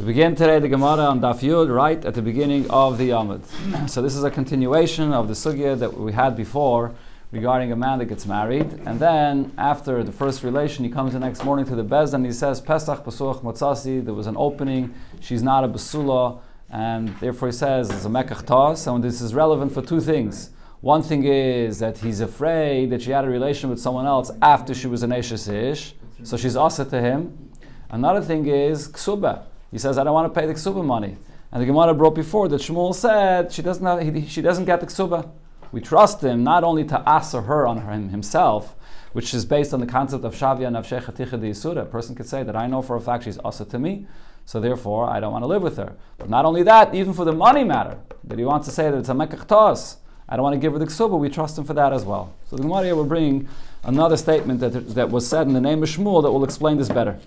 We begin today the Gemara on Daf Yud, right at the beginning of the Amud. So this is a continuation of the sugya that we had before regarding a man that gets married, and then after the first relation, he comes the next morning to the Bezdin and he says, Pesach Basuach Matzasi, there was an opening, she's not a Basula, and therefore he says it's a Mekach Tas, and this is relevant for two things. One thing is that he's afraid that she had a relation with someone else after she was an Eshes Ish, so she's asa to him. Another thing is Ksubah. He says, I don't want to pay the Ksubah money. And the Gemara brought before that Shmuel said she doesn't get the Ksubah. We trust him not only to asa her on himself, which is based on the concept of Shavya Nafshei Chaticha de Yisuda. A person could say that I know for a fact she's asa to me, so therefore I don't want to live with her. But not only that, even for the money matter, that he wants to say that it's a Mekach Tas, I don't want to give her the Ksubah, we trust him for that as well. So the Gemara here will bring another statement that was said in the name of Shmuel that will explain this better.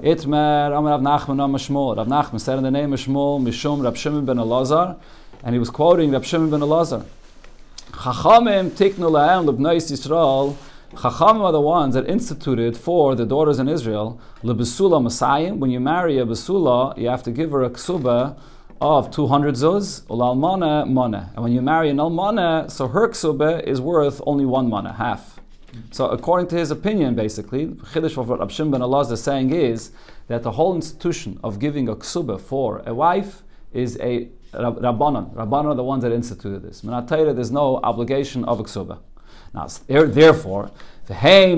Itmer Amar Rav Nachman Amar Shmuel. Rav Nachman said in the name of Shmuel, Mishum Rab Shimon ben Elazar, and he was quoting Rab Shimon ben Elazar. Chachamim tiknu lahem lebnais Yisrael. Chachamim are the ones that instituted for the daughters in Israel lebesula Masayim. When you marry a besula, you have to give her a ksubah of 200 zuz, ulalmana mana. And when you marry an almana, so her ksubah is worth only one mana, half. So according to his opinion, basically, Chiddush of what Rab Shimon ben Elazar is saying is that the whole institution of giving a ksubah for a wife is a Rabbanon. Rabbanon are the ones that instituted this. Menatayra, there's no obligation of a ksubah. Now, therefore, they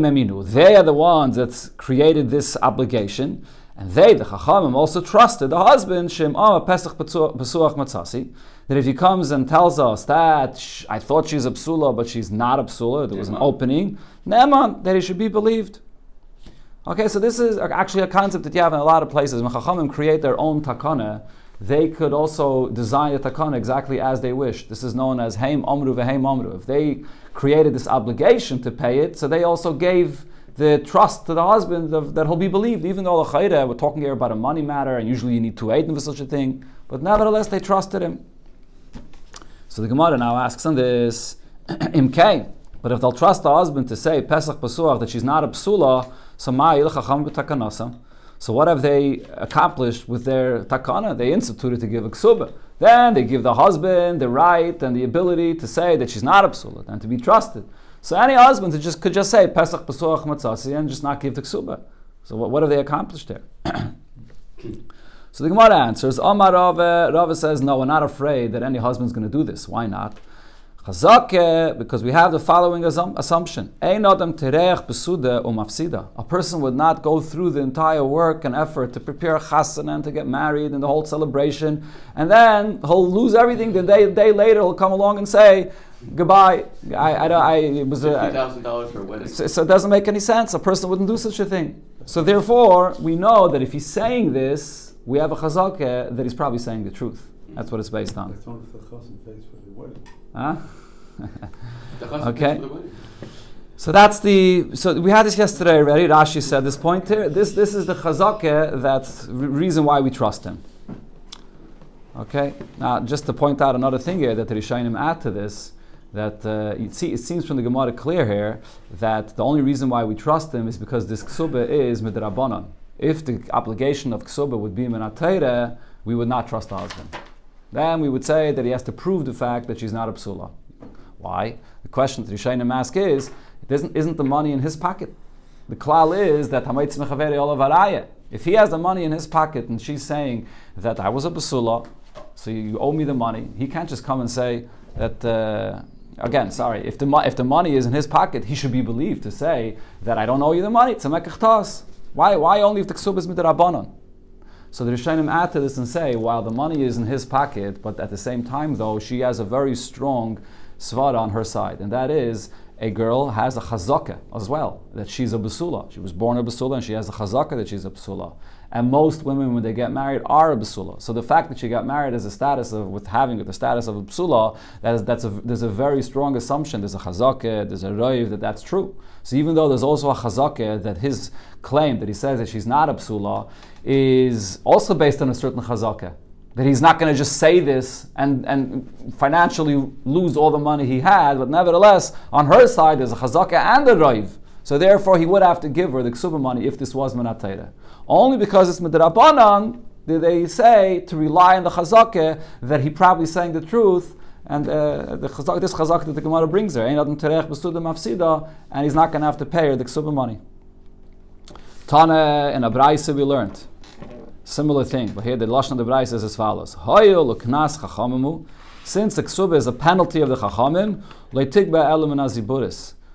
are the ones that created this obligation. And they, the Chachamim, also trusted the husband, Shem Pesach Basuach Matzasi, that if he comes and tells us that I thought she's a psula, but she's not a psula, there was an opening, Ne'eman, that he should be believed. Okay, so this is actually a concept that you have in a lot of places. When Chachamim create their own takana, they could also design the takana exactly as they wish. This is known as Heim Amru V'Heim Amru. If they created this obligation to pay it, so they also gave the trust to the husband that he'll be believed, even though we're talking here about a money matter, and usually you need 2 eidim for such a thing. But nevertheless, they trusted him. So the Gemara now asks on this, Imkei, but if they'll trust the husband to say Pesach Pasuach that she's not a psula, so ma'il chacham b'takanasa. So what have they accomplished with their takana? They instituted to give a ksubah. Then they give the husband the right and the ability to say that she's not a psula and to be trusted. So any husband could just say Pesach Pasuach Matzasi and just not give the ksubah. So what have they accomplished there? So the Gemara answers, Amar Rava says, no, we're not afraid that any husband's going to do this. Why not? Chazake, because we have the following assumption. Ein adam terech besuda umafsida. A person would not go through the entire work and effort to prepare a chasana and to get married and the whole celebration, and then he'll lose everything. The day later he'll come along and say, goodbye. It was $50,000 for a wedding. So it doesn't make any sense. A person wouldn't do such a thing. So therefore, we know that if he's saying this, we have a chazakah that he's probably saying the truth. That's what it's based on. That's only if the chassan pays for the wedding. Huh? Okay. So we had this yesterday already. Rashi said this point here. This is the chazakah, that's the reason why we trust him. Okay. Now, just to point out another thing here that the Rishonim add to this, that it seems from the Gemara clear here that the only reason why we trust him is because this ksubah is midrabanan. If the obligation of ksubah would be minatayra, we would not trust the husband. Then we would say that he has to prove the fact that she's not a psula. Why? The question that Rishonim ask is, isn't the money in his pocket? The klal is that hamaitz mechaveri olav haraya. If he has the money in his pocket and she's saying that I was a basula, so you owe me the money, he can't just come and say that, again, sorry, if the money is in his pocket, he should be believed to say that I don't owe you the money, it's a mekach tas. Why only if the ksub is midrabanan? So the Rishonim add to this and say, while the money is in his pocket, but at the same time though, she has a very strong svara on her side, and that is, a girl has a chazaka as well, that she's a basula. She was born a basula and she has a chazaka that she's a basula. And most women, when they get married, are a basula. So the fact that she got married as a status of, with having the status of a basula, there's a very strong assumption. There's a chazaka, there's a roiv that's true. So even though there's also a chazaka that his claim that he says that she's not a basula is also based on a certain chazaka, that he's not going to just say this and financially lose all the money he had, but nevertheless, on her side, there's a chazaka and a roiv. So therefore, he would have to give her the ksuba money if this was Manat Torah. Only because it's midrabanan did they say to rely on the chazakah that he probably saying the truth, and this chazakah that the Gemara brings there, and he's not going to have to pay her the ksuba money. Tana in a Braisa we learned similar thing, but here the lashon of the Braisa is as follows: since the ksuba is a penalty of the chachamim,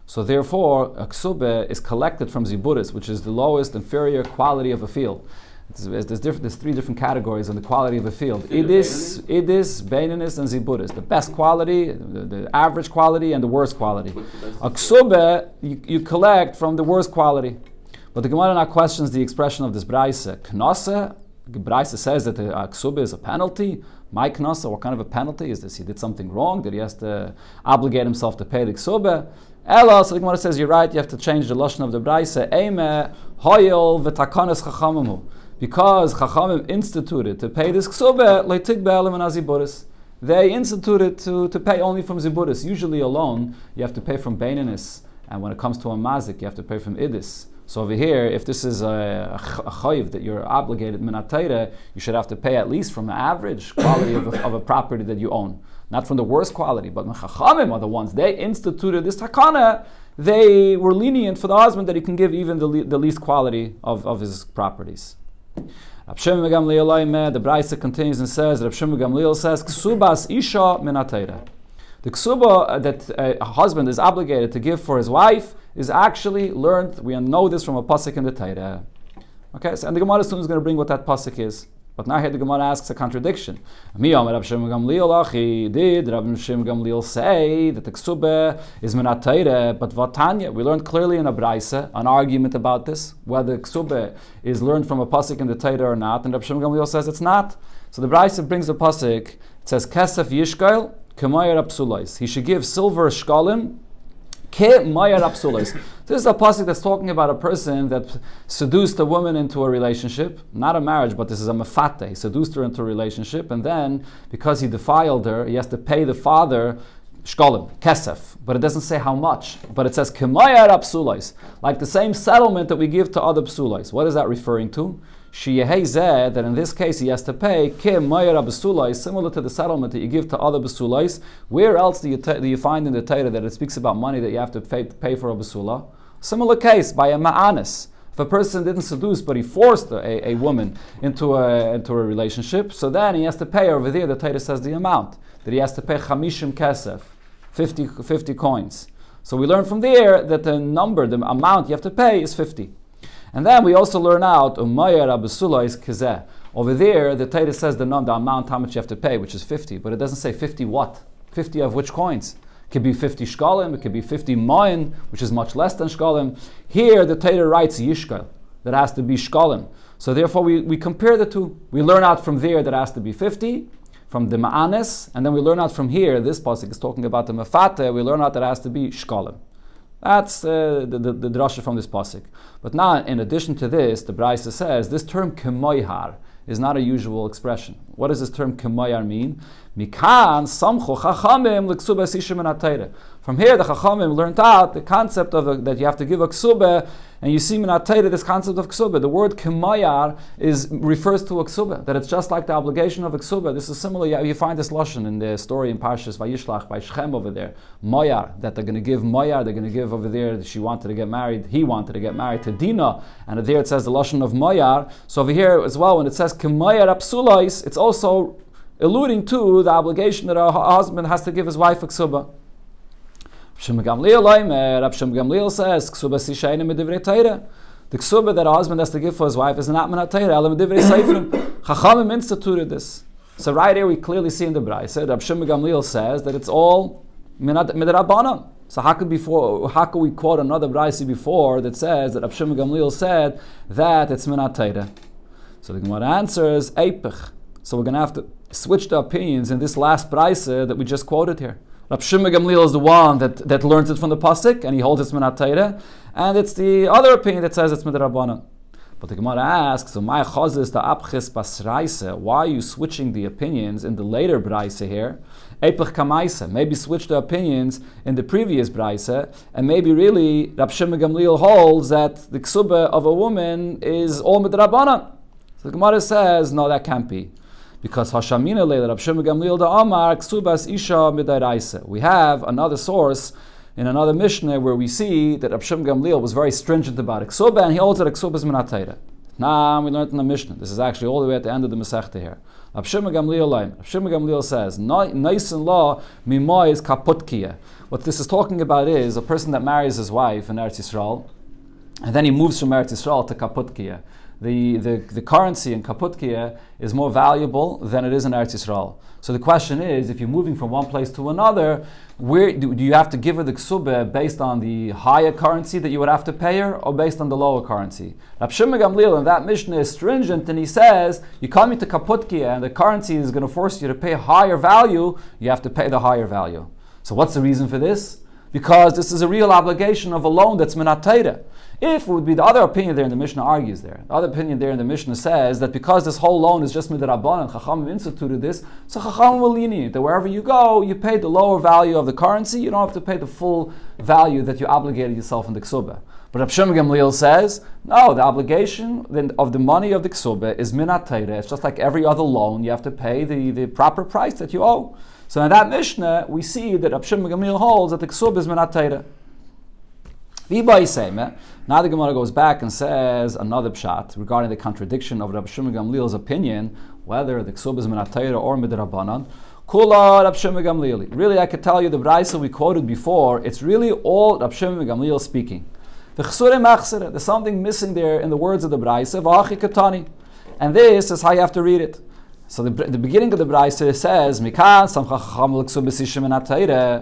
so therefore a ksuba is collected from ziburis, which is the lowest inferior quality of a field. There's three different categories in the quality of a field. Idis, Beinanis, and Ziburis. The best quality, the average quality, and the worst quality. A ksuba, you collect from the worst quality. But the Gemara now questions the expression of this Braisa. Knasa, the Braisa says that the ksuba is a penalty. My knasa, what kind of a penalty is this? He did something wrong? Did he has to obligate himself to pay the ksuba? Ella, so the Gemara says, you're right, you have to change the lashon of the Braisa. Eime, hoyel, v'takanas chachamamu. Because Chachamim instituted to pay this ksuba, they instituted to pay only from ziburis. Usually alone, you have to pay from beinanis, and when it comes to a mazik, you have to pay from idis. So over here, if this is a chayiv that you're obligated minatayra, you should have to pay at least from the average quality of a property that you own, not from the worst quality. But when Chachamim are the ones, they instituted this takana, they were lenient for the husband that he can give even the least quality of his properties. Rab Shimon ben Gamliel, the Braisa continues and says, Rab Shimon ben Gamliel says, Kesubos isha min hatayra. The ksuba that a husband is obligated to give for his wife is actually learned. We know this from a pasuk in the Torah. Okay, so, and the Gemara soon is going to bring what that pasuk is. But now here the Gemara asks a contradiction. Did Rab Shimon ben Gamliel say that the ksuba is min hatayra? But vatanya, we learned clearly in a Braisa an argument about this, whether ksuba is learned from a pasuk in the Torah or not. And Rab Shimon ben Gamliel says it's not. So the Braisa brings a pasuk. It says kesef yishkail k'mayar apsulais. He should give silver shkalim k'mayar apsulais. This is a pasuk that's talking about a person that seduced a woman into a relationship, not a marriage, but this is a mefate. He seduced her into a relationship, and then because he defiled her, he has to pay the father shkalim, kesef. But it doesn't say how much. But it says k'mayar apsulais, like the same settlement that we give to other psulais. What is that referring to? That in this case he has to pay similar to the settlement that you give to other besulais. Where else do you find in the Torah that it speaks about money that you have to pay for a besula? Similar case by a ma'anis. If a person didn't seduce but he forced a woman into a relationship, so then he has to pay over there. The Torah says the amount that he has to pay 50 kesef, 50 coins. So we learn from there that the amount you have to pay is 50. And then we also learn out Umayar Abusula is Kizeh. Over there, the Torah says the amount how much you have to pay, which is 50, but it doesn't say 50 what? 50 of which coins? It could be 50 shkalim, it could be 50 mayin, which is much less than shkalim. Here, the Torah writes yishkal, that has to be shkalim. So therefore, we compare the two. We learn out from there that has to be 50, from the ma'anes, and then we learn out from here, this pasuk is talking about the mefate, we learn out that it has to be shkalim. That's the drasha from this pasuk. But now, in addition to this, the Braisa says this term kemoyhar is not a usual expression. What does this term kemoyhar mean? Mikan samchu chachamim l'ksubas isha min hatayra. From here, the chachamim learned out the concept of that you have to give a ksuba, and you see min hatayra this concept of ksuba. The word kemoyhar refers to a ksuba, that it's just like the obligation of a ksuba. This is similar. You find this lashon in the story in Parshas Vayishlach by Shechem over there. Moyar, that they're going to give moyar. They're going to give over there that she wanted to get married. He wanted to get married to Dinah, and there it says the lashon of moyar. So over here as well, when it says kemoyar apsulais, it's also alluding to the obligation that a husband has to give his wife a ksuba. Rab Shimon ben Gamliel says, "Kesubos isha eina midivrei Torah." The ksuba that a husband has to give for his wife is not min hatayra, ela midivrei seifrim. Chachamim instituted this. So right here we clearly see in the Braisa, Rab Shimon ben Gamliel says that it's all midrabanan. So how could we quote another Braisa before that says that Rab Shimon ben Gamliel said that it's min hatayra? So the Gemara answers, eipich. So we're going to have to switch the opinions in this last Braisa that we just quoted here. Rab Shimon ben Gamliel is the one that learns it from the pasuk, and he holds it's min hatayra, and it's the other opinion that says it's midrabanan. But the Gemara asks, so my chazis the abchis basraise, why are you switching the opinions in the later braise here? Eipach kamaisa, maybe switch the opinions in the previous braise, and maybe really Rab Shimon Gamliel holds that the ksuba of a woman is all midrabanan. So the Gemara says, no, that can't be. Because Hashamina leila Rab Shimon Gamliel da Amar ksubas isha midaraisa. We have another source in another Mishnah where we see that Rab Shimon Gamliel was very stringent about ksuba, and he holds that ksuba is minatayra. Now we learned in the Mishnah. This is actually all the way at the end of the Masechta here. Rab Shimon Gamliel says, "Nice in law, mimoy is kaputkiya." What this is talking about is a person that marries his wife in Eretz Yisrael, and then he moves from Eretz Yisrael to kaputkiya. The currency in kaputkiya is more valuable than it is in Eretz Yisrael. So the question is, if you're moving from one place to another, where do you have to give her the ksubah based on the higher currency that you would have to pay her, or based on the lower currency? Rab Shimon Gamliel in that Mishnah is stringent, and he says, you come into kaputkiya and the currency is going to force you to pay a higher value, you have to pay the higher value. So what's the reason for this? Because this is a real obligation of a loan that's minat Torah. If it would be the other opinion there in the Mishnah argues there. The other opinion there in the Mishnah says that because this whole loan is just midrabanan, Chachamim instituted this, so Chachamim will lenient that wherever you go, you pay the lower value of the currency, you don't have to pay the full value that you obligated yourself in the ksubah. But Rab Shimon Gamliel says, no, the obligation of the money of the ksubah is minat Torah. It's just like every other loan, you have to pay the proper price that you owe. So in that Mishnah, we see that Rab Shimon Gamliel holds that the ksubah is minat Torah. Now the Gemara goes back and says another pshat regarding the contradiction of Rab Shimon Gamliel's opinion, whether the ksubah is minat Torah or midrabanan. Kula Rab Shimon Gamliel. Really, I could tell you the brayso we quoted before, it's really all Rab Shimon Gamliel speaking. There's something missing there in the words of the brayso, and this is how you have to read it. So the beginning of the brayso says,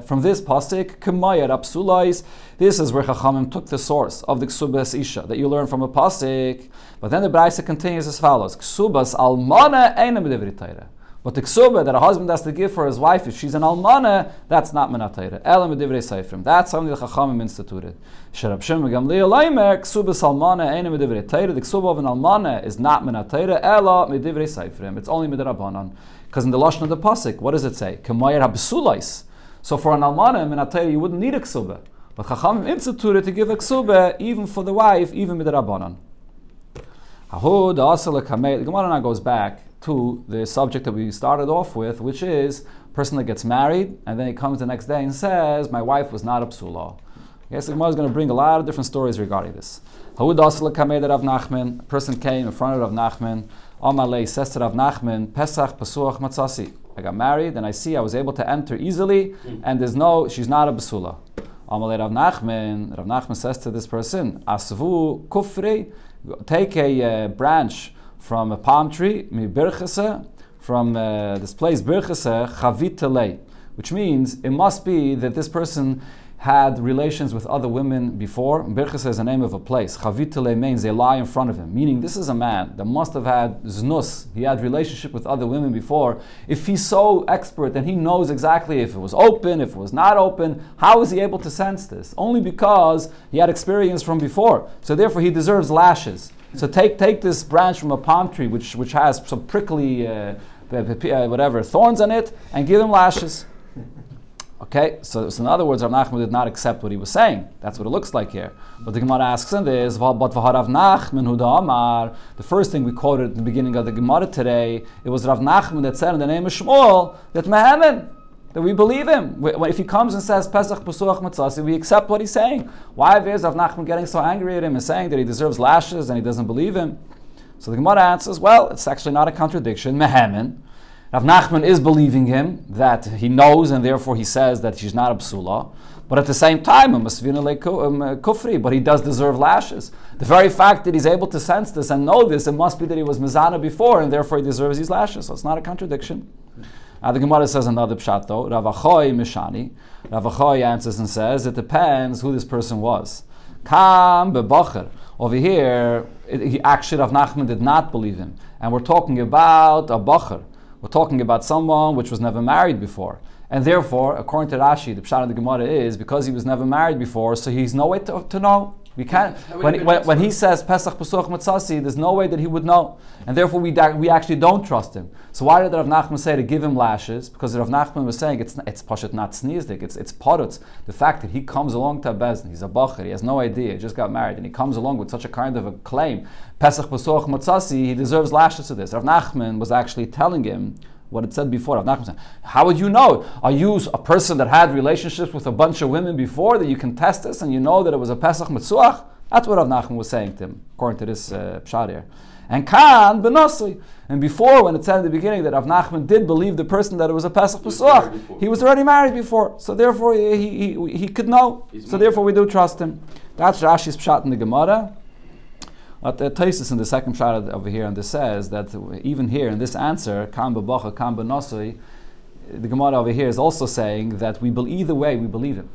from this pasuk, this is where Chachamim took the source of the Kesubos isha that you learn from a pasuk. But then the brayso continues as follows: Kesubos almana eina midivri Torah. But the ksubah that a husband has to give for his wife if she's an almana, that's not minat Torah. Ela midivrei seifrim. That's something that Chachamim instituted. Rab Shimon Gamliel leimer ksubas almana eina midivrei Torah. The ksubah of an almana is not minat Torah. Ela midivrei seifrim. It's only midrabanan. Because in the lashon of the pasuk, what does it say? K'mayir habsulais. So for an almana minat Torah, you wouldn't need a ksubah. But Chachamim instituted to give a ksubah even for the wife, even midrabanan. The Gemara now goes back to the subject that we started off with, which is a person that gets married and then he comes the next day and says, my wife was not a psula. Yes, the Gemara is going to bring a lot of different stories regarding this. A person came in front of Rav Nachman. Amalei says to Rav Nachman, Pesach Pasuach Matzasi. I got married and I see I was able to enter easily and she's not a basula. Amalei Rav Nachman says to this person, Asvu Kufri, take a branch from a palm tree, from this place, Birchese, which means it must be that this person had relations with other women before. Birchese is the name of a place. Chavitele means they lie in front of him, meaning this is a man that must have had znus. He had relationship with other women before. If he's so expert and he knows exactly if it was open, if it was not open, how is he able to sense this? Only because he had experience from before. So therefore he deserves lashes. So take this branch from a palm tree, which has some prickly thorns on it, and give him lashes. Okay, so in other words, Rav Nachman did not accept what he was saying. That's what it looks like here. But the Gemara asks in this, but Rav Nachman hu Amar. The first thing we quoted at the beginning of the Gemara today, it was Rav Nachman that said in the name of Shmuel that Mehemen, that we believe him. If he comes and says Pesach Pasuach Matzasi, we accept what he's saying. Why is Rav Nachman getting so angry at him and saying that he deserves lashes and he doesn't believe him? So the Gemara answers, well, it's actually not a contradiction. Mehemen. Rav Nachman is believing him, that he knows and therefore he says that she's not a psula. But at the same time, kufri, but he does deserve lashes. The very fact that he's able to sense this and know this, it must be that he was mizana before and therefore he deserves these lashes. So it's not a contradiction. Now the Gemara says another pshat though. Rav Achoy Mishani. Rav Achoy answers and says it depends who this person was. Kam bebacher. Over here, actually Rav Nachman did not believe him, and we're talking about a bacher. We're talking about someone which was never married before, and therefore, according to Rashi, the pshat of the Gemara is because he was never married before, so he's no way to know. We can't. When he says Pesach Pesuach Matzasi, there's no way that he would know, and therefore we actually don't trust him. So why did Rav Nachman say to give him lashes? Because Rav Nachman was saying it's pashat not sneezdik, it's parutz. The fact that he comes along to Bezdin, he's a bacher, he has no idea, he just got married, and he comes along with such a kind of a claim, Pesach Pesuach Matzasi, he deserves lashes to this. Rav Nachman was actually telling him what it said before. Rav Nachman said, how would you know? Are you a person that had relationships with a bunch of women before that you can test this and you know that it was a Pesach Metzuach? That's what Rav Nachman was saying to him, according to this pshat here. And Kan Benosli. And before, when it said in the beginning that Rav Nachman did believe the person that it was a Pesach Metzuach, he was already married before. So therefore he could know. So therefore we do trust him. That's Rashi's pshat in the Gemara. The Taisus in the second shot over here, and this says that even here in this answer, Kam B'Bacha, Kam B'Nosoi, the Gemara over here is also saying that either way we believe him.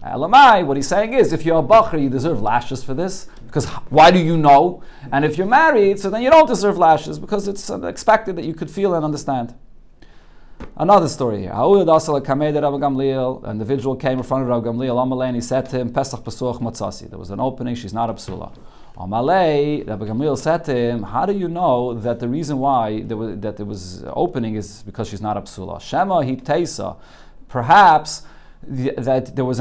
Elamai, what he's saying is, if you're a Bacher, you deserve lashes for this, because why do you know? And if you're married, so then you don't deserve lashes, because it's expected that you could feel and understand. Another story here. An individual came in front of Rav Gamliel, and he said to him, Pesach Pesuach Matzasi. There was an opening, she's not a psula. Amalei, Rabbi Gamliel said to him, how do you know that the reason why there was opening is because she's not a psula? Shema hitesa. Perhaps that there was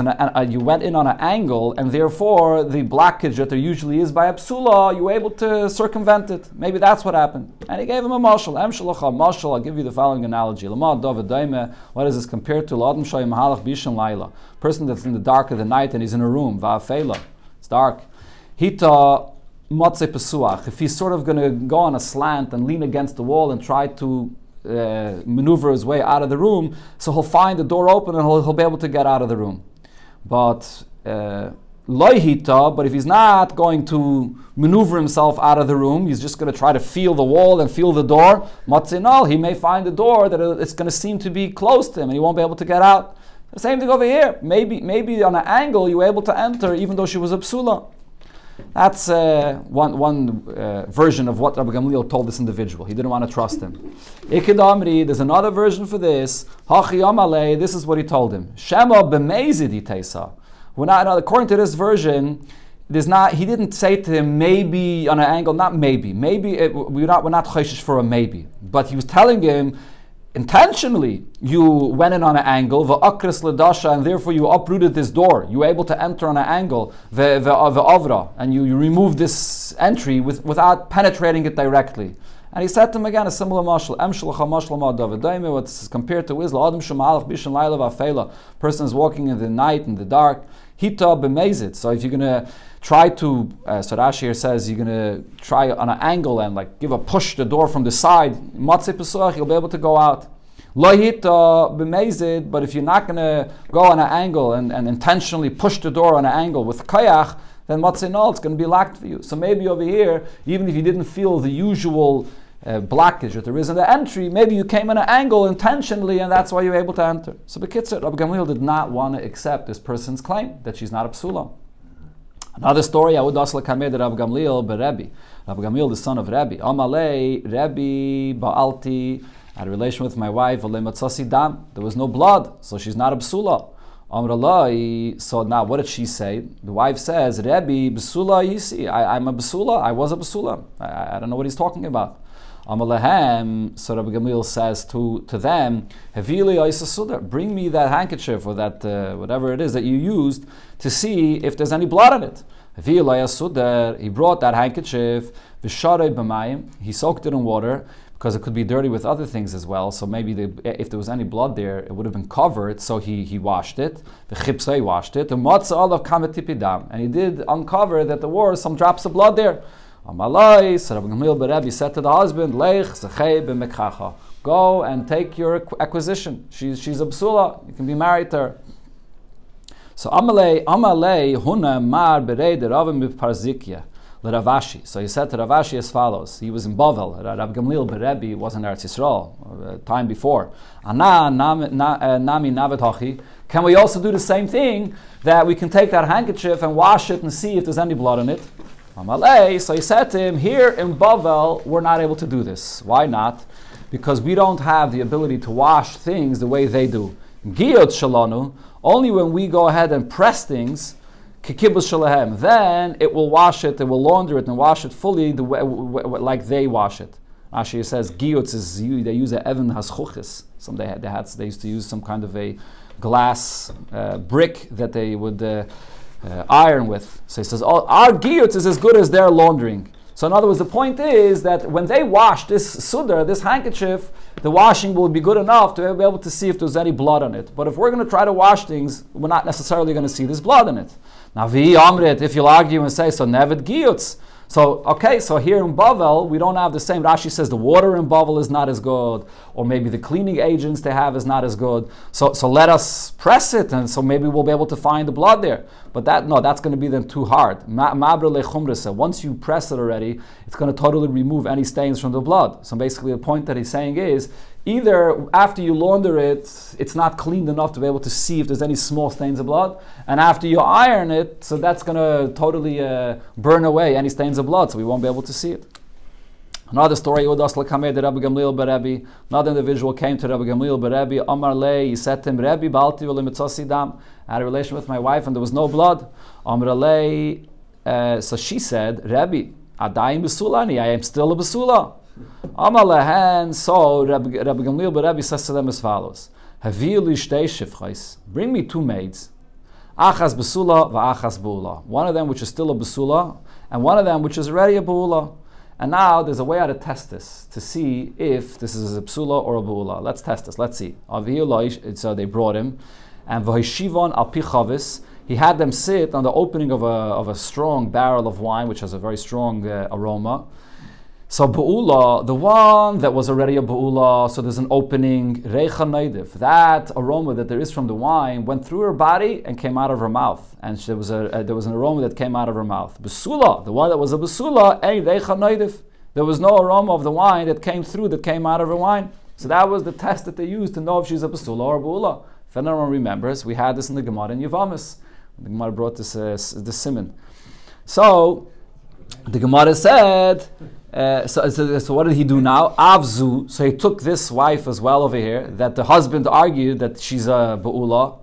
you went in on an angle, and therefore the blockage that there usually is by a psula, you were able to circumvent it. Maybe that's what happened. And he gave him a mashal. Mashal, I'll give you the following analogy. What is this compared to? Person that's in the dark of the night and he's in a room. It's dark. Hita motze pesuach. If he's sort of going to go on a slant and lean against the wall and try to maneuver his way out of the room, so he'll find the door open and he'll be able to get out of the room. But loy hita, but if he's not going to maneuver himself out of the room, he's just going to try to feel the wall and feel the door. Matzinal, he may find the door that it's going to seem to be close to him and he won't be able to get out. The same thing over here. Maybe on an angle you were able to enter even though she was a psula. That's one version of what Rabbi Gamliel told this individual. He didn't want to trust him. Ikidamri, there's another version for this. Hachi Amalei, this is what he told him. Shema b'meizid itesa. According to this version, he didn't say to him maybe on an angle, not maybe. We're not chayshish for a maybe. But he was telling him, intentionally, you went in on an angle, v'akris ledasha, and therefore you uprooted this door. You were able to enter on an angle, ve'avra, and you removed this entry without penetrating it directly. And he said to him again a similar mashal, what's compared to is person is walking in the night, in the dark, hita b'mezit. So if you're going to try to, so Rashi here says, you're going to try on an angle and like give a push the door from the side, matzeh pesuach, you'll be able to go out. Lo hita b'mezit, but if you're not going to go on an angle and intentionally push the door on an angle with kayach, then matzeh no, it's going to be locked for you. So maybe over here, even if you didn't feel the usual blockage that there is in the entry, maybe you came in an angle intentionally and that's why you were able to enter. So B'kitzur, Rabbi Gamliel did not want to accept this person's claim that she's not a psula. Another story, Rabbi Gamliel beRebbi. Rabbi Gamliel, the son of Rebbe. Amalei, Rebbe, Ba'alti, I had a relation with my wife, dam. There was no blood, so she's not a psula. Amralai, so now what did she say? The wife says, Rebbe, b'sula yisi, I'm a b'sula, I was a b'sula. I don't know what he's talking about. Amalehem, so Rabbi Gamliel says to them, Havili oisasudar, bring me that handkerchief or that whatever it is that you used to see if there's any blood on it. Havili oisasudar, he brought that handkerchief, v'sharei b'mayim, he soaked it in water, because it could be dirty with other things as well. So maybe if there was any blood there, it would have been covered. So he washed it. The chipsei washed it. And he did uncover that there were some drops of blood there. Amalai, so Rabbi Gamliel beRebbi said to the husband, Leich zechei b'mekchacha. Go and take your acquisition. She's a b'sula. You can be married to her. So Amalei huna mar berei deravim b'parzikya. Ravashi. So he said to Ravashi as follows. He was in Bavel. Rabbi Gamliel beRebbi was in Eretz Yisrael, time before. Can we also do the same thing, that we can take that handkerchief and wash it and see if there's any blood in it? So he said to him, here in Bavel, we're not able to do this. Why not? Because we don't have the ability to wash things the way they do. Giyot shalanu, only when we go ahead and press things, kikibus shalahem. Then it will wash it, it will launder it and wash it fully the way, like they wash it. Rashi says giyutz is they use a even haschuchis. They used to use some kind of a glass brick that they would iron with. So he says our giyutz is as good as their laundering. So in other words, the point is that when they wash this sudar, this handkerchief, the washing will be good enough to be able to see if there's any blood on it. But if we're going to try to wash things, we're not necessarily going to see this blood in it. Now, if you'll argue and say, so nevet giyutz. So, okay, so here in Bavel, we don't have the same. Rashi says the water in Bavel is not as good, or maybe the cleaning agents they have is not as good. So let us press it, and so maybe we'll be able to find the blood there. But that's going to be then too hard. Once you press it already, it's going to totally remove any stains from the blood. So basically the point that he's saying is, either after you launder it, it's not cleaned enough to be able to see if there's any small stains of blood, and after you iron it, so that's going to totally burn away any stains of blood, so we won't be able to see it. Another story, another individual came to Rabbi Gamliel Berebi, Amar Le, he said to him, Rebbe, Balti v'lemitzasi dam. I had a relation with my wife and there was no blood. Amar Le, so she said, Rebbe, Adayim Besulani, I am still a Besula. Amar Lehen, so Rabbi Gamliel Berebi says to them as follows, Haviu li shtei shifchais, bring me two maids, Achas Besula v'achas Beula. One of them which is still a Besula, and one of them which is already a Beula. And now there's a way how to test this, to see if this is a psula or a bu'ula. Let's test this, let's see. So they brought him, and v'hishivon al pi chavis, he had them sit on the opening of a strong barrel of wine, which has a very strong aroma. So bu'ula, the one that was already a bu'ula, so there's an opening, reicha neidiv. That aroma that there is from the wine went through her body and came out of her mouth. And there was an aroma that came out of her mouth. Besula, the one that was a besula, reicha neidiv. There was no aroma of the wine that came through, that came out of her wine. So that was the test that they used to know if she's a besula or a bu'ula. If anyone remembers, we had this in the Gemara in Yavamis. The Gemara brought this siman. So the Gemara said, so what did he do now? Avzu. So he took this wife as well over here, that the husband argued that she's a ba'ula,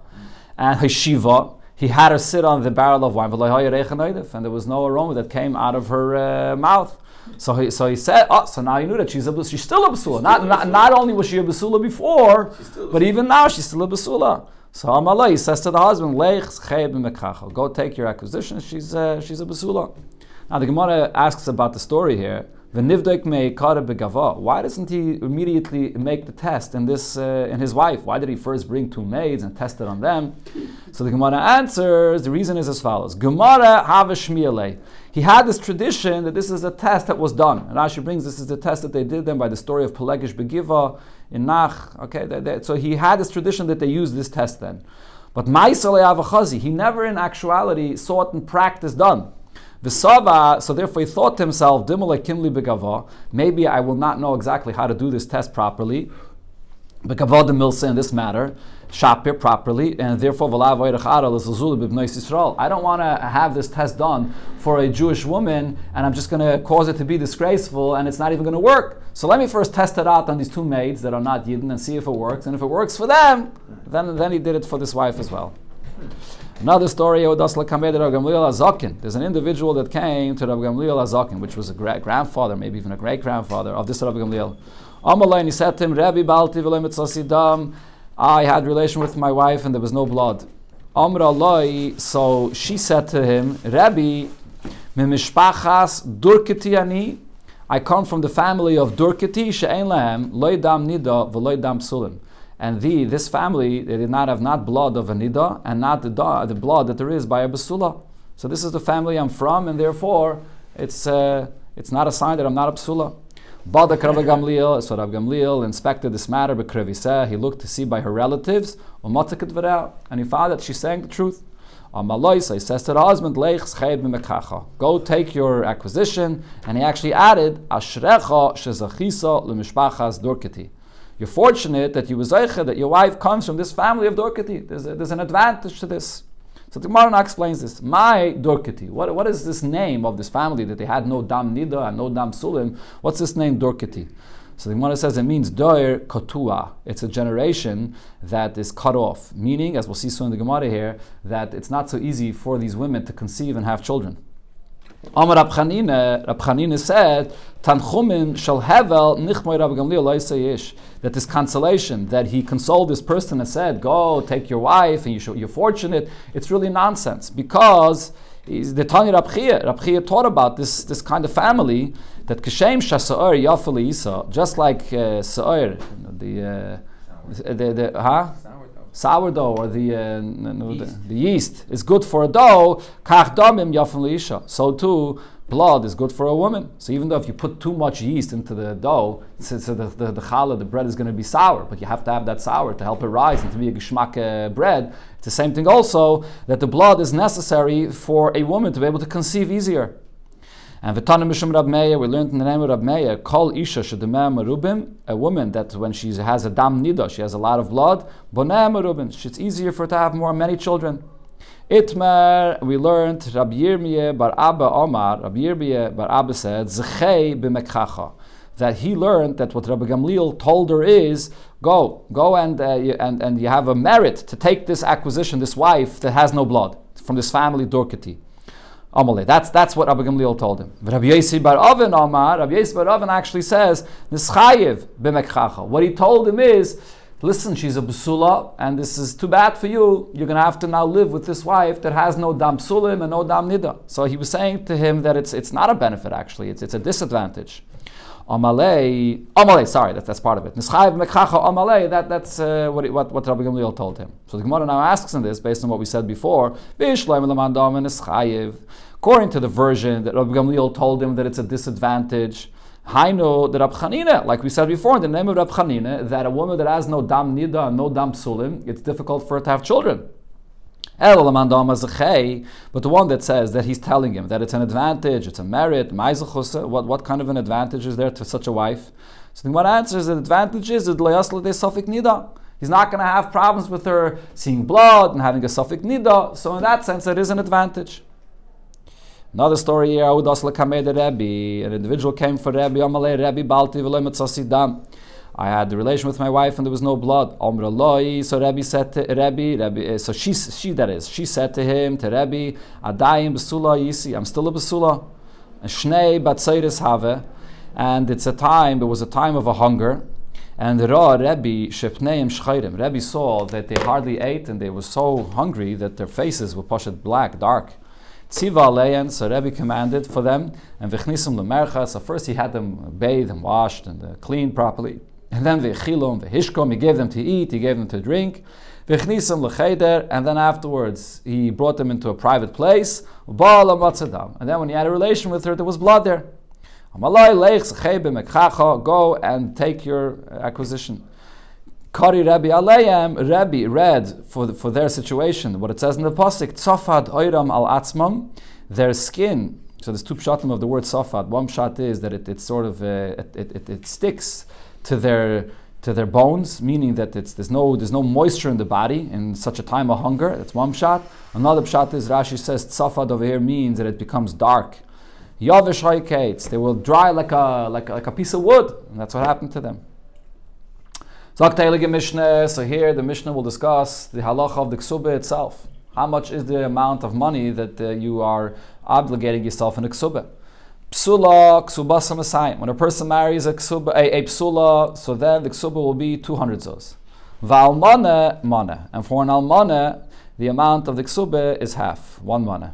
and Hashiva, he had her sit on the barrel of wine, and there was no aroma that came out of her mouth. So he said, so now you knew that she's still a basula. Not only was she a basula before, but even now she's still a basula. So Amalai, he says to the husband, go take your acquisition, she's a basula. Now the Gemara asks about the story here. Why doesn't he immediately make the test in his wife? Why did he first bring two maids and test it on them? So the Gemara answers, the reason is as follows. Gemara have shmiele. He had this tradition that this is a test that was done. And Rashi brings this is the test that they did then by the story of Pelegish Begiva in Nach. Okay, so he had this tradition that they used this test then. But he never in actuality saw it in practice done. So therefore he thought to himself, maybe I will not know exactly how to do this test properly. In this matter, shapir properly, and therefore I don't want to have this test done for a Jewish woman, and I'm just going to cause it to be disgraceful, and it's not even going to work. So let me first test it out on these two maids that are not Yidden and see if it works, and if it works for them, then he did it for this wife as well. Another story, there's an individual that came to Rabbi Gamliel Azakin, which was a grandfather, maybe even a great-grandfather of this Rabbi Gamliel. And he said to him, Rabbi Balti v'lemitzasidam, I had relation with my wife and there was no blood. So she said to him, Rabbi, mimishpachas durketi ani, I come from the family of durketi, she'ein lahem, loydam nida v'loydam psulim. And this family, they did not have not blood of a nida and not the blood that there is by a basula. So this is the family I'm from, and therefore it's not a sign that I'm not a basula. Badak Rabbi Gamliel, so Rabbi Gamliel inspected this matter, he looked to see by her relatives, and he found that she's saying the truth. So he says to the husband, go take your acquisition, and he actually added, Ashrecha shezachisa lemishpachas durketi. You're fortunate that you was zeicha, that your wife comes from this family of Dorkati. There's an advantage to this. So the Gemara explains this. My Dorkati. What is this name of this family that they had no dam nida and no dam sulim? What's this name Dorkati? So the Gemara says it means doir kotua. It's a generation that is cut off. Meaning, as we'll see soon in the Gemara here, that it's not so easy for these women to conceive and have children. Amar Rab Chanina said, Tanchumin shall hevel nichmoy Rab Gamliel lo yisayish. That this consolation, that he consoled this person and said, go, take your wife, and you're fortunate, it's really nonsense. Because the Tanya Rab Chia taught about this kind of family, that Kishem Shasa'or Yafali Isa, just like Sa'or, sourdough or the yeast is good for a dough, kach damim yafin isha. So too, blood is good for a woman. So even though if you put too much yeast into the dough, so the challah, the bread is going to be sour, but you have to have that sour to help it rise and to be a geschmack bread. It's the same thing also, that the blood is necessary for a woman to be able to conceive easier. And V'tana Mishum Rab Meir, we learned in the name of Rab Meir, Kol Isha Shedemeh Merubim, a woman that when she has a dam nida, she has a lot of blood, Boneh Merubim, it's easier for her to have many children. Itmer, we learned Rab Yirmiyeh Bar Abba Omar, Rab Yirmiyeh Bar Abba said, Zechei b'mekchacha, that he learned that what Rabbi Gamliel told her is, go and you have a merit to take this acquisition, this wife that has no blood, from this family Dorkati. That's what Rabbi Gamliel told him. Rabbi Yossi Bar Oven Omar, Rabbi Yossi Bar Oven actually says, Nischayev b'mekchacha. What he told him is, listen, she's a basula, and this is too bad for you. You're going to have to now live with this wife that has no dam psulim and no dam nida. So he was saying to him that it's not a benefit actually, it's a disadvantage. Amalei, sorry, that's part of it. Nischayev b'mekchacha Amalei, that's what Rabbi Gamliel told him. So the Gemara now asks him this based on what we said before. According to the version that Rabbi Gamliel told him that it's a disadvantage, Hainu, the Rab Chanina, like we said before, in the name of Rab Chanina, that a woman that has no dam nida and no dam psulim, it's difficult for her to have children. But the one that says that he's telling him that it's an advantage, it's a merit, what kind of an advantage is there to such a wife? So the one answers the advantage is nida. He's not going to have problems with her seeing blood and having a suffix nida. So in that sense, it is an advantage. Another story here, an individual came for Rebbe, I had the relation with my wife and there was no blood. So Rebbe said to Rebbe, so she said to him, to Rebbe, Adayim Basula Yisi, I'm still a Basula. Shnei Batsairis Have, and it was a time of a hunger. And Rebbe saw that they hardly ate and they were so hungry that their faces were pushed black, dark. Tziva alein, so Rebbe commanded for them, and v'chnisum lemercha. So first he had them bathed and washed and cleaned properly, and then v'chilum v'hishkom, he gave them to eat, he gave them to drink, v'chnisum lecheder, and then afterwards he brought them into a private place, and then when he had a relation with her, there was blood there. Go and take your acquisition. Kari Rebbe Aleim, Rebbe read for their situation what it says in the pasuk, Tzafad oiram al atzmam, their skin. So there's two pshatim of the word tzafad. One pshat is that it sort of it sticks to their bones, meaning that there's no moisture in the body in such a time of hunger. That's one pshat. Another pshat is Rashi says tzafad over here means that it becomes dark. Yavish haikates, they will dry like a piece of wood, and that's what happened to them. So here the Mishnah will discuss the halacha of the Kesubah itself. How much is the amount of money that you are obligating yourself in a Kesubah? Psula, Kesubas Masayim. When a person marries a Psula, so then the Kesubah will be 200 zuz. Va'almana, mana. And for an almana, the amount of the Kesubah is half, 1 mana.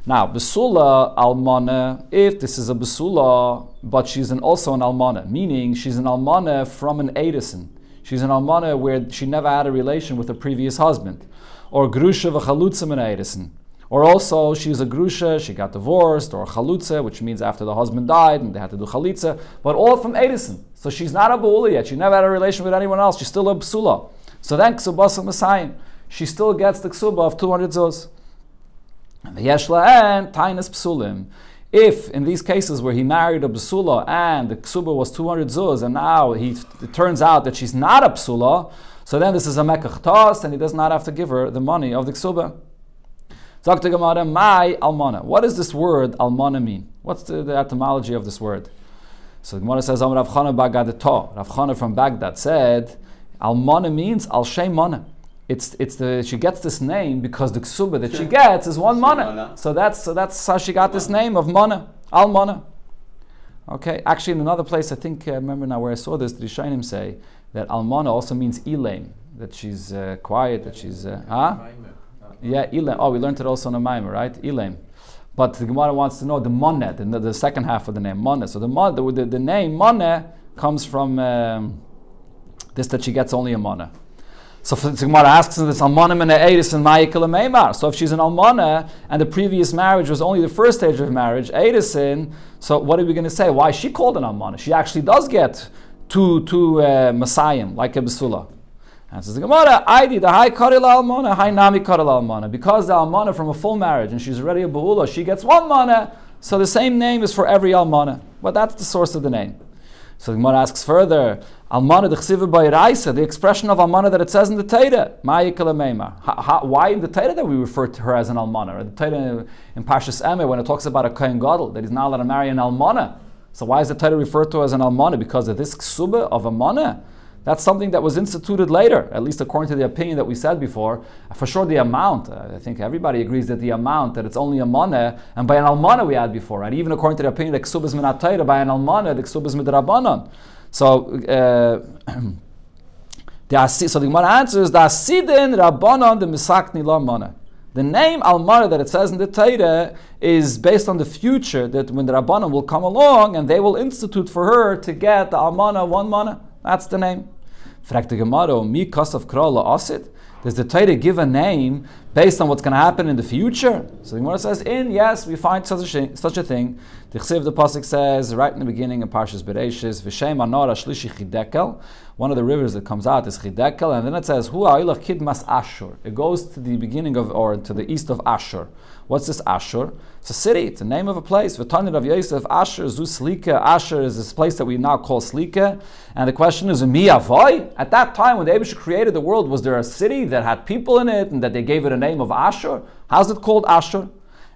Now, Besula almana, if this is a Besula, but she's also an almana, meaning she's an almana from an Edison. She's an almana where she never had a relation with her previous husband. Or grusha v'chalutza min Edison. Or also she's a grusha, she got divorced, or chalutza, which means after the husband died and they had to do chalitza, but all from Edison. So she's not a Ba'ula yet, she never had a relation with anyone else, she's still a Psula. So then Ksubas Masayim, she still gets the Ksubah of 200 zuz. And the Yeshla and Tainas Psulim. If in these cases where he married a Psula and the Ksubah was 200 zuz, and now it turns out that she's not a Psula, so then this is a Mekach Tos, and he does not have to give her the money of the Ksubah. Dr. Gemara, my almana. What does this word almana mean? What's the etymology of this word? So the Gemara says, Rav Chana Bagadato. Rav Chana from Baghdad said, Almana means Al Shem Mana. She gets this name because the ksuba that she gets is one mana. So that's how she got this name of mana, Al Mana. Okay, actually in another place, I think, I remember now where I saw this, the Rishonim say that Al Mana also means Elaim, that she's quiet, that she's, Yeah, Elaim. Oh, we learned it also in a Maimer, right? Elaim. But the Gemara wants to know the Moneh, the second half of the name, Moneh. So the name Moneh comes from this, that she gets only a Moneh. So the Gemara asks this Almanim and Eidis and Ma'ikal Meimar. So if she's an Almana and the previous marriage was only the first stage of marriage, Eidisin, so what are we going to say? Why is she called an Almana? She actually does get two Messiahim, like a Besula. And says the Gemara, Aidi, the high Karila Almana, high Nami Karila Almana. Because the Almana from a full marriage and she's already a Bahula, she gets one Mana, so the same name is for every Almana. But that's the source of the name. So the Gemara asks further, Almana d'chsiva b'iraisa, the expression of Almana that it says in the Torah, ma'ikala meima. Why in the Torah that we refer to her as an Almana? Or the Torah in Parshas Emeh when it talks about a Kohen Gadol, that he's not allowed to marry an Almana. So why is the Torah referred to as an Almana? Because of this ksuba of Almana? That's something that was instituted later, at least according to the opinion that we said before. For sure the amount, I think everybody agrees that the amount, that it's only a Maneh, and by an Almana we had before, right? Even according to the opinion that Kesubos minat Torah, by an Almana, the Kesubos midrabanan. So the Gemara answers, the Asidin Rabbanan the Misakni la Maneh. The name Almana that it says in the Torah is based on the future, that when the Rabbanan will come along and they will institute for her to get the Almana one Maneh. That's the name. Fragt the Gemara, mi kasav krala asid? Does the Torah give a name based on what's going to happen in the future? So the Gemara says, yes, we find such a thing. The Chsiv, the Pasuk says, right in the beginning of Parshas Bereishis, V'shem anor ashlishi chidekel. One of the rivers that comes out is Chidekel, and then it says, Hu ha'ilach kidmas Ashur. It goes to the beginning of, or to the east of Ashur. What's this Ashur? It's a city, it's the name of a place. V'tanir of Yosef, Ashur, Zu Slika. Ashur is this place that we now call Slika. And the question is, Mi avoy? At that time, when the Eibusha created the world, was there a city that had people in it, and that they gave it a name of Ashur? How's it called Ashur?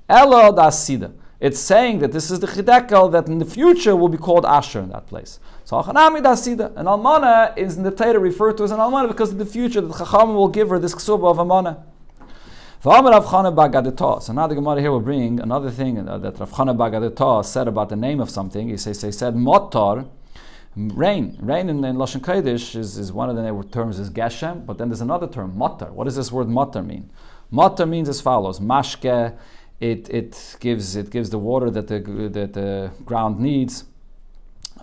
Elo da Sida. It's saying that this is the Chidekel that in the future will be called Ashur in that place. So Achanami da Sida. An Almana is in the Torah referred to as an Almana because in the future the Chacham will give her this Ksuba of Almana. So now the Gemara here will bring another thing that Rav Chana Bagadata said about the name of something. He said Motar, rain. Rain in Lashon Kodesh is one of the terms is Geshem, but then there's another term, Motar. What does this word Motar mean? Motar means as follows: Mashke, it gives the water that the ground needs.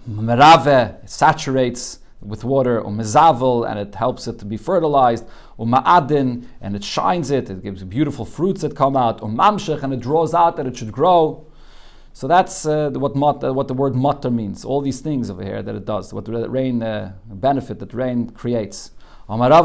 Merave, it saturates with water, or mezavel, and it helps it to be fertilized, or ma'adin, and it shines it, it gives beautiful fruits that come out, or mamshech, and it draws out that it should grow. So that's what the word matar means. All these things over here that it does, what the rain benefit that rain creates. Where do I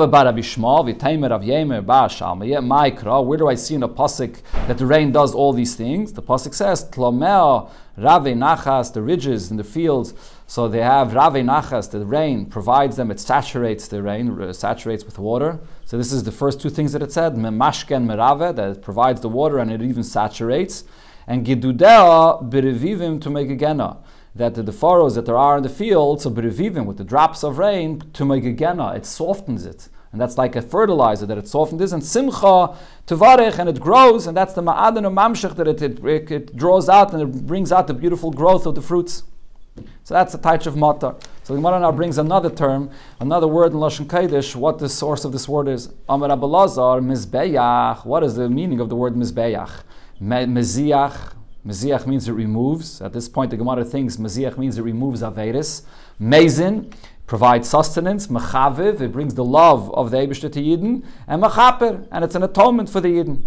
see in a pasuk that the rain does all these things? The pasuk says, Tlomeo, Rave Nachas, the ridges in the fields. So they have Rave Nachas, the rain provides them, it saturates the rain, saturates with water. So this is the first two things that it said, Memashken Merave, that it provides the water and it even saturates. And Gidudea Berevivim to make a gena, that the furrows that there are in the field, so berevivim, with the drops of rain, to make a gena, it softens it. And that's like a fertilizer that it softens, and simcha tevarech, and it grows, and that's the ma'adan or mamshech that it draws out and it brings out the beautiful growth of the fruits. So that's the type of matar. So the Gemara now brings another term, another word in Lashon Kodesh, what the source of this word is. Amar Rabbi Lazar, mizbeach. What is the meaning of the word mizbeach? Meziach. Meziach means it removes. At this point, the Gemara thinks Meziach means it removes Averis. Mezin provides sustenance. Mechaviv, it brings the love of the Eibishter to Yidden. And Mechaper, and it's an atonement for the Yidden.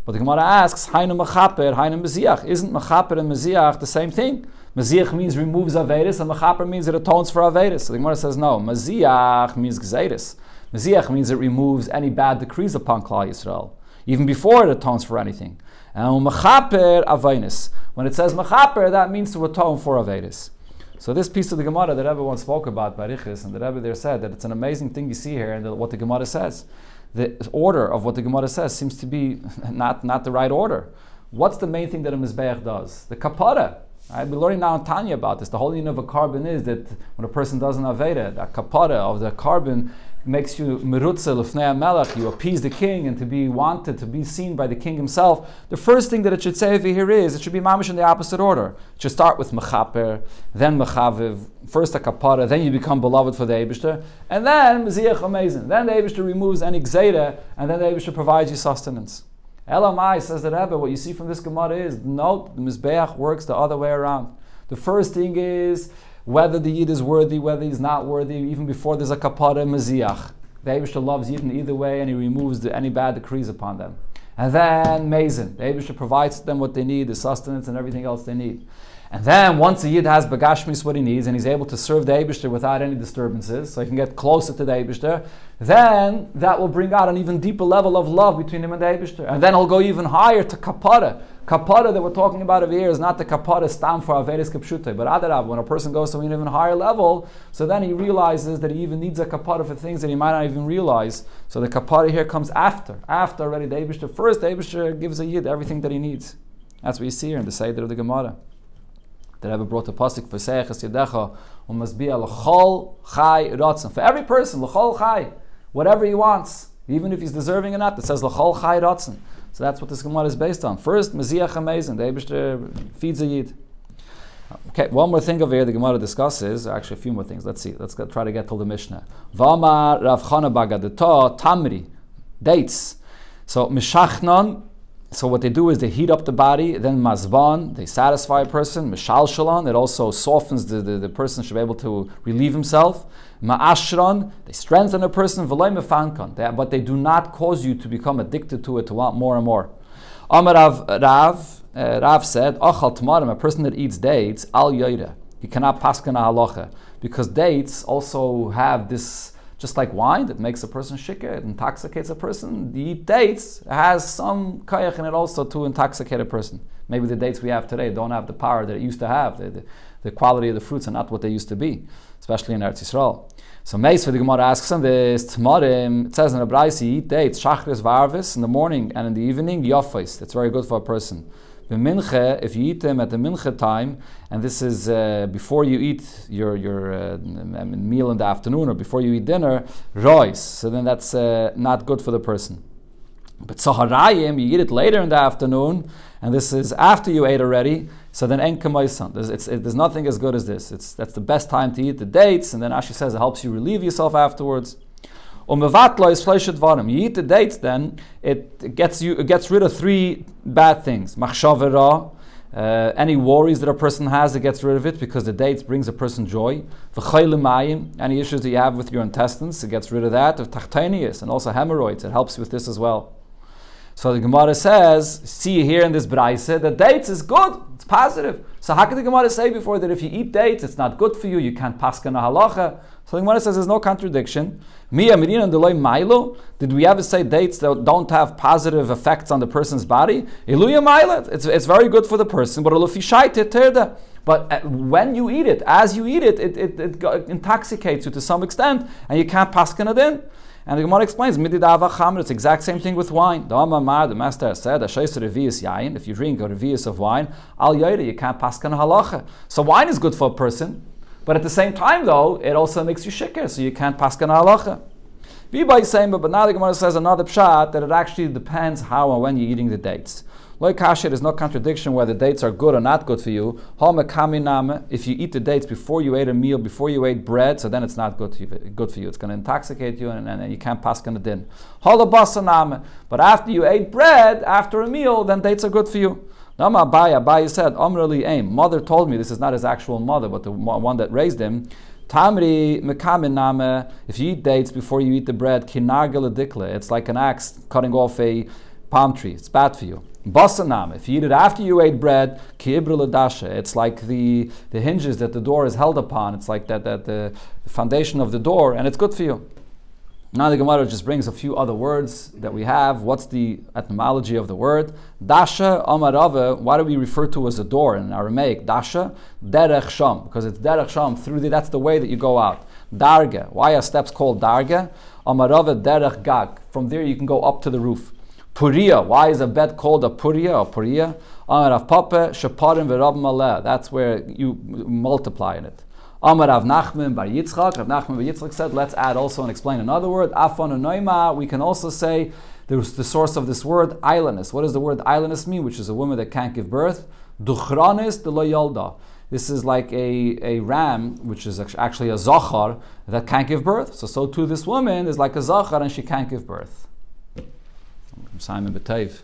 But the Gemara asks, Hainu Mechaper, Hainu Meziach. Isn't Mechaper and Meziach the same thing? Meziach means removes Averis, and Mechaper means it atones for Averis. So the Gemara says, no, Meziach means Gzeiris. Meziach means it removes any bad decrees upon Klal Yisrael, even before it atones for anything. And mechaper aveinis. When it says mechaper, that means to atone for aveinis. So this piece of the Gemara that Rebbe once spoke about, Barichis, and the Rebbe there said that it's an amazing thing you see here in what the Gemara says. The order of what the Gemara says seems to be not the right order. What's the main thing that a Mizbeach does? The kapara. Right? We're learning now in Tanya about this. The whole meaning of a carbon is that when a person does an Aveda, that kapara of the carbon makes you merutze l'fnei melech, you appease the king and to be wanted, to be seen by the king himself. The first thing that it should say over here is, it should be mamish in the opposite order. It should start with mechaper, then mechaviv, first a kapara, then you become beloved for the Eibishter, and then meziach amazing. Then the Eibishter removes any gzeira, and then the Eibishter provides you sustenance. Elamai, says the Rebbe, what you see from this Gemara is, note, the Mizbeach works the other way around. The first thing is, whether the Yid is worthy, whether he's not worthy, even before there's a kapara meziach. The Eibishter loves Yidden either way, and he removes any bad decrees upon them. And then Mazen, the Eibishter provides them what they need, the sustenance and everything else they need. And then once the Yid has Bagashmis what he needs, and he's able to serve the Eibishter without any disturbances, so he can get closer to the Eibishter, then that will bring out an even deeper level of love between him and the Eibishter. And then he'll go even higher to kapara. Kapara that we're talking about over here is not the kapara stam for Averis Kipshute, but adarab, when a person goes to an even higher level, so then he realizes that he even needs a kapara for things that he might not even realize. So the kapara here comes after already the Eibishter. First, the Eibishter gives a Yid everything that he needs. That's what you see here in the Seder of the Gemara. The Rebbe brought a pasuk for Seiches Yedecha u'masbia l'chol chai ratzon. For every person, l'chol chai, whatever he wants, even if he's deserving or not, it says l'chol chai ratzon. So that's what this Gemara is based on. First, meziach amazing, the Eibishter feeds a Yid. Okay, one more thing over here the Gemara discusses, actually a few more things. Let's see. Try to get to the Mishnah. V'amar Rav Chana Bagadata tamri, dates. So mishachnon. So what they do is they heat up the body, then mazban, they satisfy a person, mishal shalon, it also softens the person should be able to relieve himself. Ma'ashran, they strengthen a person, v'loy mefankan, but they do not cause you to become addicted to it, to want more and more. Amar Rav said, Achal tamarim, a person that eats dates, al yoyre, he cannot paskan halacha, because dates also have this, just like wine that makes a person shikah, it intoxicates a person. The dates has some kayach in it also to intoxicate a person. Maybe the dates we have today don't have the power that it used to have. The quality of the fruits are not what they used to be, especially in Eretz Yisrael. So Meis for the Gemara asks him this, Tmarim, it says in the Braisi, eat dates, shachris varvis, in the morning and in the evening, yofais. That's very good for a person. The minche, if you eat them at the minche time, and this is before you eat your meal in the afternoon or before you eat dinner, rois. So then that's not good for the person. But saharayim, you eat it later in the afternoon, and this is after you ate already. So then en kamaisan. There's nothing as good as this. That's the best time to eat the dates, and then Ashi says it helps you relieve yourself afterwards. You eat the dates, then it gets rid of three bad things. Machshavera, any worries that a person has, it gets rid of it because the dates brings a person joy. Any issues that you have with your intestines, it gets rid of that. Of tachtanius and also hemorrhoids, it helps with this as well. So the Gemara says, see here in this Braise, that dates is good, it's positive. So how can the Gemara say before that if you eat dates, it's not good for you, you can't paskan a halacha? So the Gemara says there's no contradiction. Did we ever say dates that don't have positive effects on the person's body? It's very good for the person, but when you eat it, as you eat it, it intoxicates you to some extent, and you can't paskan it in. And the Gemara explains, it's the exact same thing with wine. The master said, if you drink a revius of wine, you can't paskan halacha. So wine is good for a person, but at the same time though, it also makes you shikr, so you can't paskan halacha. But now the Gemara says another pshat, that it actually depends how and when you're eating the dates. Like kasher, there's no contradiction whether dates are good or not good for you. If you eat the dates before you ate a meal, before you ate bread, so then it's not good for you. It's going to intoxicate you, and you can't pass on the din. But after you ate bread, after a meal, then dates are good for you. Abaye said, mother told me, this is not his actual mother, but the one that raised him. Tamri mekamin, if you eat dates before you eat the bread, kinargel dikle, it's like an axe cutting off a palm tree. It's bad for you. Basanam, if you eat it after you ate bread, it's like the hinges that the door is held upon. It's like that the foundation of the door, and it's good for you. Now the Gemara just brings a few other words that we have. What's the etymology of the word? Dasha amarava, why do we refer to as a door in Aramaic? Dasha, derech sham, because it's derech sham, that's the way that you go out. Darga, why are steps called darga? Amarava derech gag, from there you can go up to the roof. Puria. Why is a bed called a puria or puria? Amar Rav Papa sheparim v'rab maleh. That's where you multiply in it. Amar Rav Nachman bar Yitzchak. Rav Nachman bar Yitzchak said, let's add also and explain another word. Afon unoima. We can also say there's the source of this word, islandess. What does the word islandess mean? Which is a woman that can't give birth. Duchranis de lo yalda. This is like a ram, which is actually a zachar, that can't give birth. So too this woman is like a zachar and she can't give birth. Simon B'Teiv.